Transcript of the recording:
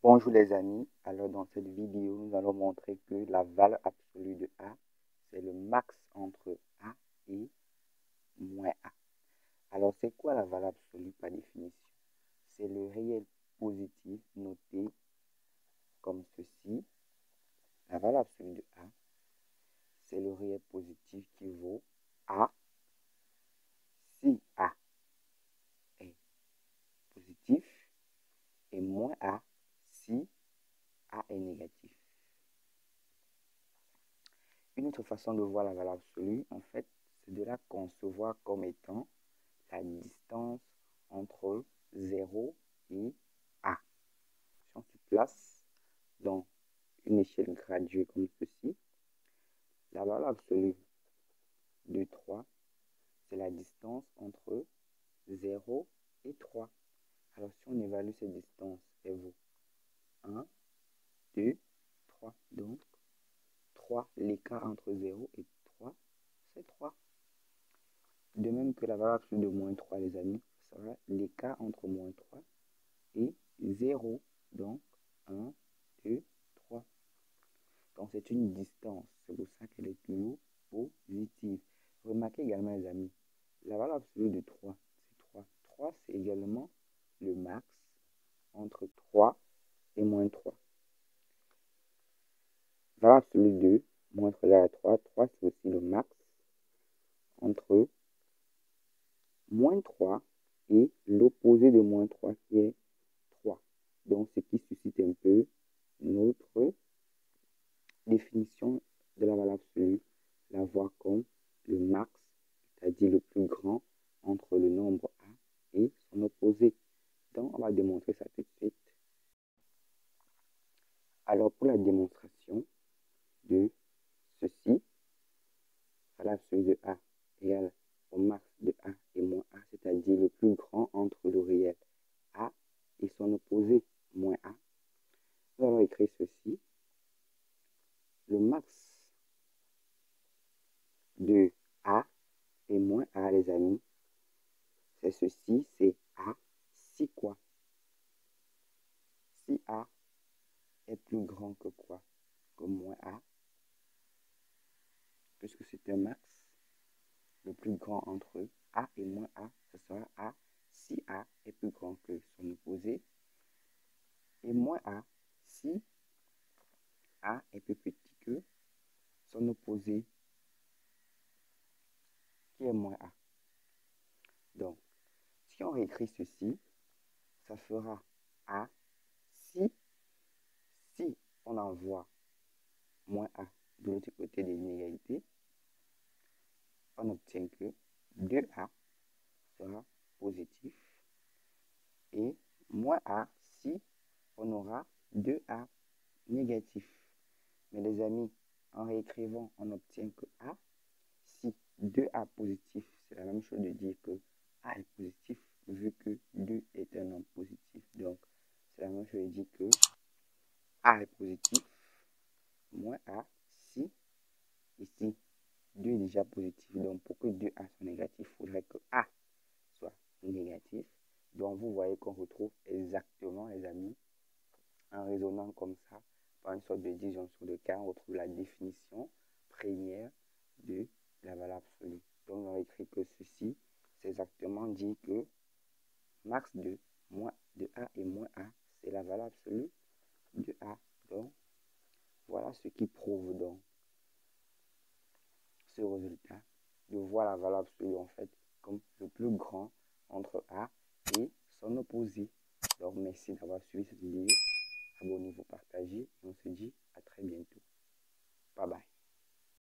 Bonjour les amis, alors dans cette vidéo, nous allons montrer que la valeur absolue de A, c'est le max entre A et moins A. Alors c'est quoi la valeur absolue par définition? C'est le réel positif noté comme ceci. La valeur absolue de A, c'est le réel positif qui vaut A si A est positif et moins A si A est négatif. Une autre façon de voir la valeur absolue, en fait, c'est de la concevoir comme étant la distance entre 0 et A. Si on se place dans une échelle graduée comme ceci, la valeur absolue de 3, c'est la distance entre 0 et 3. Alors si on évalue cette distance, elle vaut 1, 2, 3. Donc 3, l'écart entre 0 et 3, c'est 3. De même que la valeur absolue de moins 3, les amis, sera l'écart entre moins 3 et 0. Donc 1, 2, 3. Donc c'est une distance. C'est pour ça qu'elle est toujours positive. Remarquez également, les amis, la valeur absolue de 3, c'est 3. 3, c'est également le max entre 3 et moins 3. Valeur absolue de moins 3 égale à 3. 3, c'est aussi le max entre moins 3 et l'opposé de moins 3 qui est 3. Donc, ce qui suscite un peu notre définition de la valeur absolue, la voir comme le max, c'est-à-dire le plus grand entre le nombre A et son opposé. Donc, on va démontrer ça tout de suite. Alors, pour la démonstration de ceci, valeur absolue de A égale au max de A et moins A, c'est-à-dire le plus grand entre le réel A et son opposé moins A. Nous allons écrire ceci. Le max de A et moins A, les amis, c'est ceci, c'est A si quoi? Si A est plus grand que quoi? Que moins A, puisque c'est un max, le plus grand entre A et moins A, ce sera A si A est plus grand que son opposé, et moins A si A est plus petit que son opposé, qui est moins A. Donc, si on réécrit ceci, ça fera A si on envoie moins A de l'autre côté de l'inégalité, on obtient que 2A sera positif et moins A si on aura 2A négatif. Mais les amis, en réécrivant, on obtient que A si 2A positif, c'est la même chose de dire que A est positif vu que 2 est un nombre positif. Donc, c'est la même chose de dire que A est positif moins A si ici 2 est déjà positif. Donc, pour que 2A soit négatif, il faudrait que A soit négatif. Donc, vous voyez qu'on retrouve exactement, les amis, en raisonnant comme ça, par une sorte de disjonction de cas, on retrouve la définition première de la valeur absolue. Donc, on écrit que ceci, c'est exactement dit que max de A et moins A, c'est la valeur absolue de A. Donc, voilà ce qui prouve donc ce résultat, de voir la valeur absolue en fait comme le plus grand entre A et son opposé. Donc, merci d'avoir suivi cette vidéo. Abonnez-vous, partagez. Et on se dit à très bientôt. Bye bye.